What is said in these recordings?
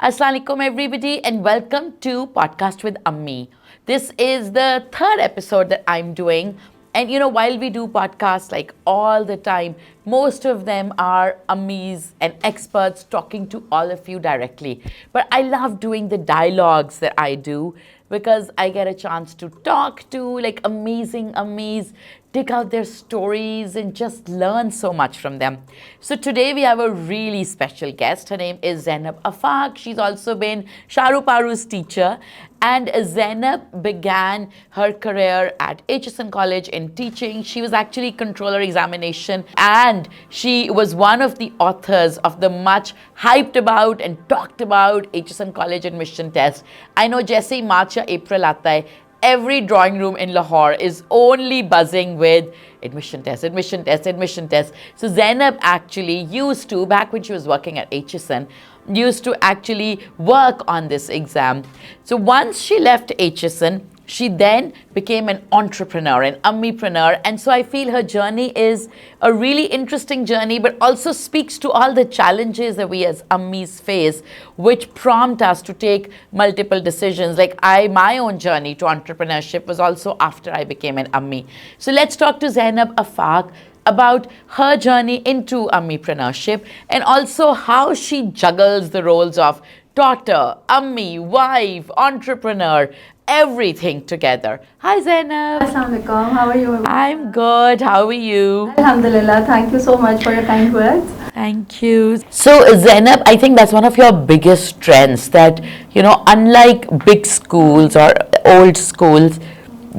Assalamu alaikum everybody and welcome to Podcast with Ammi. This is the third episode that I'm doing. And while we do podcasts like all the time, most of them are Ammis and experts talking to all of you directly. But I love doing the dialogues that I do because I get a chance to talk to like amazing Ammis, dig out their stories and just learn so much from them. So today we have a really special guest. Her name is Zainab Afaque. She's also been Sharu Paru's teacher. And Zainab began her career at Aitchison College in teaching. She was actually controller examination and she was one of the authors of the much hyped about and talked about Aitchison College admission test. I know जैसे ही March या April आता है, every drawing room in Lahore is only buzzing with admission test, admission test, admission test. So Zainab actually used to, back when she was working at Aitchison, used to actually work on this exam. So once she left Aitchison, she then became an entrepreneur, an Ammipreneur. And so I feel her journey is a really interesting journey, but also speaks to all the challenges that we as Ammis face, which prompt us to take multiple decisions. Like my own journey to entrepreneurship was also after I became an Ammi. So let's talk to Zainab Afaque about her journey into Ammipreneurship and also how she juggles the roles of daughter, Ammi, wife, entrepreneur, everything together. Hi Zainab. Assalamu alaikum. How are you? I'm good. How are you? Alhamdulillah. Thank you so much for your kind words. Thank you. So Zainab, I think that's one of your biggest strengths that, unlike big schools or old schools,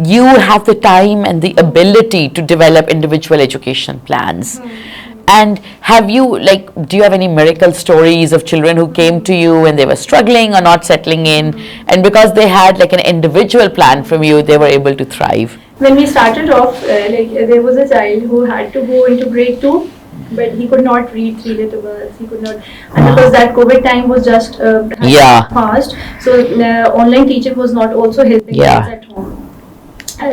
you have the time and the ability to develop individual education plans. And do you have any miracle stories of children who came to you when they were struggling or not settling in, and because they had like an individual plan from you, they were able to thrive? When we started off, there was a child who had to go into grade 2, but he could not read three-letter words. He could not, and because that COVID time was just passed, so online teaching was not also helping us at home.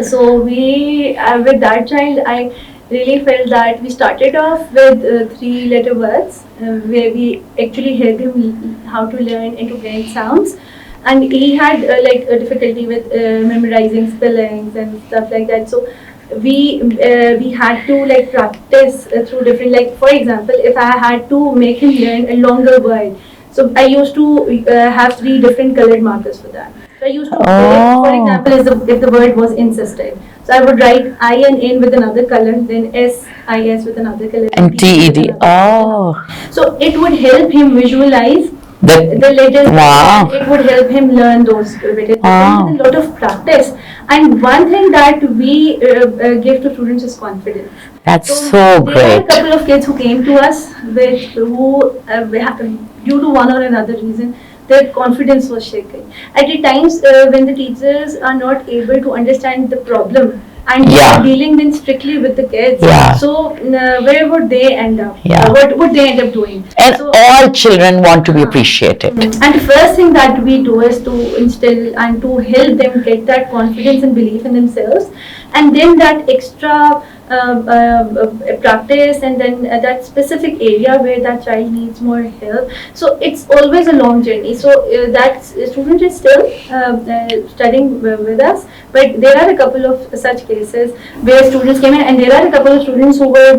So with that child, I really felt that we started off with three-letter words, where we actually helped him how to learn and to get sounds. And he had a difficulty with memorizing spellings and stuff like that. So we had to practice through different, for example, if I had to make him learn a longer word, so I used to have 3 different colored markers for that. So I used to, for example, if the word was insisted, so I would write I and N with another color, then S with another color, and TED. So it would help him visualize the letters. Wow. It would help him learn those letters. With a lot of practice. And one thing that we give to students is confidence. That's so great. There are a couple of kids who came to us who due to one or another reason, their confidence was shaken. At the times when the teachers are not able to understand the problem and dealing then strictly with the kids, so where would they end up? What would they end up doing? And so, all children want to be appreciated. And the first thing that we do is to instill and to help them get that confidence and belief in themselves, and then that extra practice, and then that specific area where that child needs more help. So it's always a long journey. So that student is still studying with us, but there are a couple of such cases where students came in, and there are a couple of students who were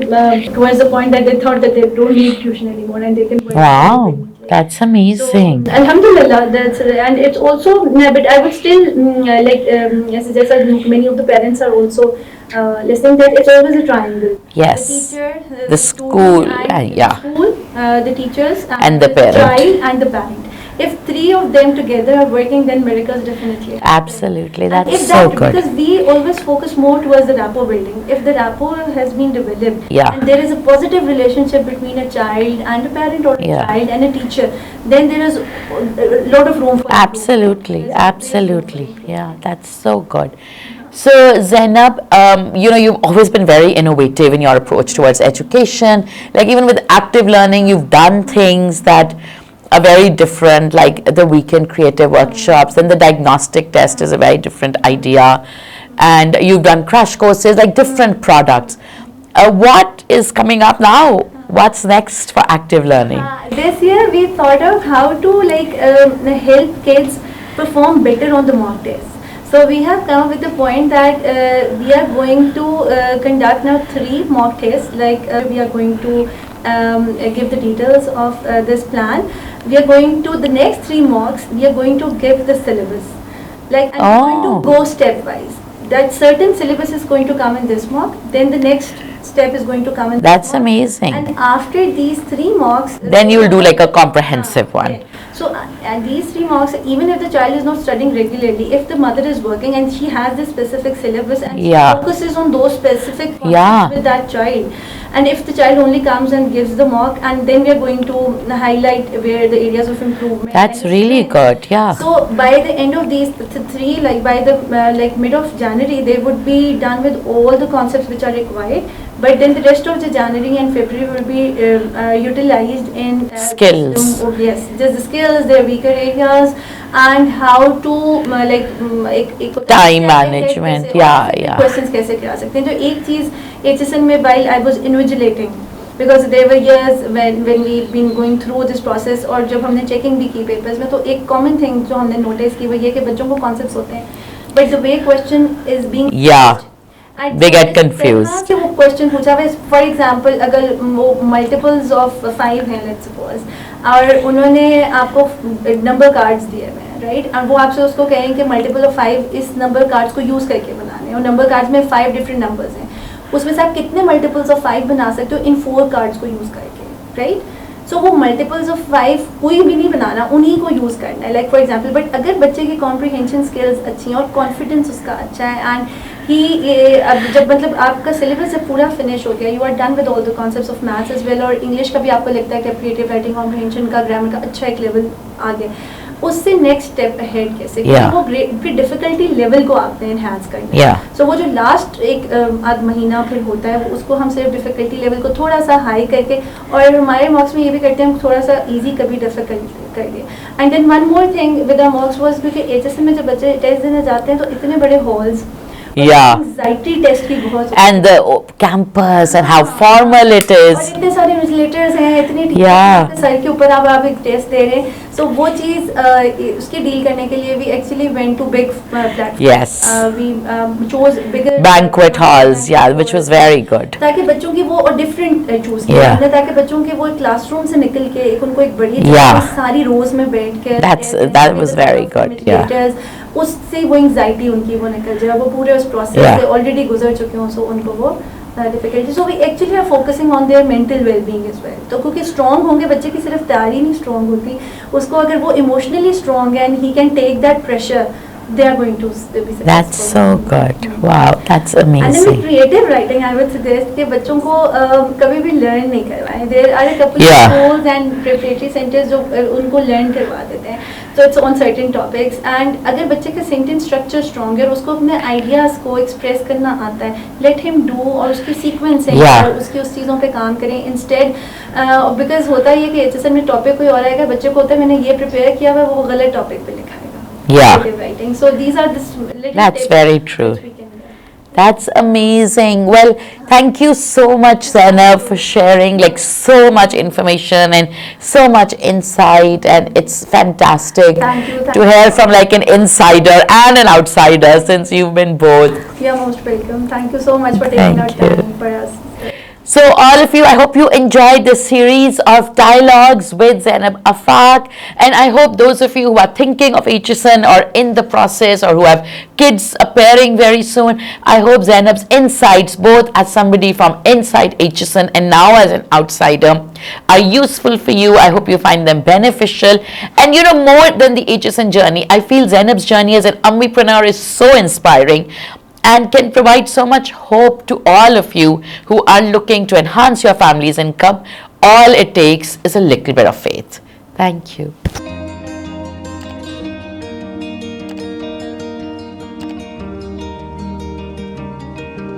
towards the point that they thought that they don't need tuition anymore and they can work. Wow. That's amazing. So, Alhamdulillah, and it's also, but I would still suggest that many of the parents are also listening, that it's always a triangle. Yes. The teacher, the school, the teachers, and the parent. child and the parent. If 3 of them together are working, then miracles definitely happen. Absolutely, that's so good. Because we always focus more towards the rapport building. If the rapport has been developed, and there is a positive relationship between a child and a parent, or a child and a teacher, then there is a lot of room for absolutely. Yeah, that's so good. So Zainab, you've always been very innovative in your approach towards education. Like even with active learning, you've done things that are very different, like the weekend creative workshops, and the diagnostic test is a very different idea. And you've done crash courses, like different products. What is coming up now? What's next for active learning? This year we thought of how to help kids perform better on the mock tests. So we have come up with the point that we are going to conduct now 3 mock tests. We are going to give the details of this plan. We are going to the next 3 mocks. We are going to give the syllabus. I'm going to go stepwise. That certain syllabus is going to come in this mock. Then the next step is going to come in. That's amazing. And after these 3 mocks, then you will do like a comprehensive one. Okay. So these 3 mocks, even if the child is not studying regularly, if the mother is working and she has this specific syllabus and she focuses on those specific concepts with that child, and if the child only comes and gives the mock, and then we are going to highlight where the areas of improvement. That's really good. Yeah. So by the end of these 3, by the mid of January, they would be done with all the concepts which are required. But then the rest of the January and February will be utilized in skills. Yes, just the skills, their weaker areas, and how to time management. Questions कैसे करा सकते हैं. जो एक चीज़ Aitchison में while I was invigilating, because there were years when we've been going through this process, और जब हमने checking भी की papers में, तो एक common thing जो हमने notice की वो ये कि बच्चों को concepts होते हैं, but the way question is being they get confused. कि वो question पूछा हुआ है, for example अगर वो multiples of 5 हैं let's suppose, और उन्होंने आपको number cards दिए हुए हैं, right, और वो आपसे उसको कह रहे हैं कि multiple of 5 इस number cards को use करके बनाने हैं, और number cards में 5 different numbers हैं, उसमें से आप कितने multiples of 5 बना सकते हो इन 4 cards को use करके, right? So वो multiples of 5 कोई भी नहीं बनाना, उन्हीं को यूज़ करना है, like for example. बट अगर बच्चे की comprehension skills अच्छी हैं और confidence उसका अच्छा है, and जब मतलब आपका syllabus जब पूरा finish हो गया, you are done with all the concepts of maths as well, और English का भी आपको लगता है कि creative writing comprehension का grammar का अच्छा एक level आ गया, उससे नेक्स्ट स्टेप अहेड कैसे, वो फिर डिफिकल्टी लेवल को आपने एनहांस करना है. सो वो जो लास्ट एक आध महीना फिर होता है, उसको हम सिर्फ डिफिकल्टी लेवल को थोड़ा सा हाई करके, और हमारे मॉक्स में ये भी करते हैं हम थोड़ा सा इजी कभी डिफिकल्ट कर दिए. And then one more thing with our mocks was, क्योंकि एचएसएम में जब बच्चे टेस्ट देने जाते हैं तो इतने बड़े हॉल्स, anxiety test की बहुत, and the campus and how formal it is, और इतने सारे invigilators हैं, इतनी टीचर्स सर के ऊपर आप एक टेस्ट दे रहे हैं. So वो चीज़ उसकी डील करने के लिए we actually went to big platforms. Yes. We chose bigger banquet halls, which was very good. ताकि बच्चों की वो और different चूज किया, ताकि बच्चों के वो क्लासरूम से निकल के उनको एक बड़ी सारी रोज में बैठ के, that was very good. उससे वो एंजाइटी उनकी वो निकल जाए, वो पूरे उस प्रोसेस से ऑलरेडी गुजर चुके हों, सो उनको वो difficulty. So we actually are focusing on their mental wellbeing as well. तो क्योंकि स्ट्रॉन्ग होंगे बच्चे की सिर्फ तैयारी नहीं स्ट्रॉन्ग होती, उसको अगर वो इमोशनली स्ट्रॉन्ग है and he can take that pressure, they are going to be successful. That's so good. Wow, that's amazing. And then with creative writing, I would suggest कि बच्चों को कभी भी learn नहीं करवाएं. There are a couple of schools and preparatory centers जो उनको learn करवा देते हैं. So it's on certain topics. And अगर बच्चे का sentence structure strong है और उसको अपने ideas को express करना आता है, let him do, और उसकी sequencing और उसकी उस चीज़ों पे काम करें. Instead, because होता है ये कि HSN में topic कोई और आएगा, बच्चे को होता है मैंने ये prepare किया हुआ, वो गलत topic पे लिखा है. Writing. So these are that's very true. That's amazing. Well, thank you so much, Zainab, for sharing like so much information and so much insight, and it's fantastic to hear from like an insider and an outsider, since you've been both. You're most welcome. Thank you so much for taking out time for us. So all of you, I hope you enjoyed this series of dialogues with Zainab Afaque, and I hope those of you who are thinking of Aitchison or in the process, or who have kids appearing very soon, I hope Zainab's insights, both as somebody from inside Aitchison and now as an outsider, are useful for you. I hope you find them beneficial. And you know, more than the Aitchison journey, I feel Zainab's journey as an Ammipreneur is so inspiring and can provide so much hope to all of you who are looking to enhance your family's income. All it takes is a little bit of faith. Thank you.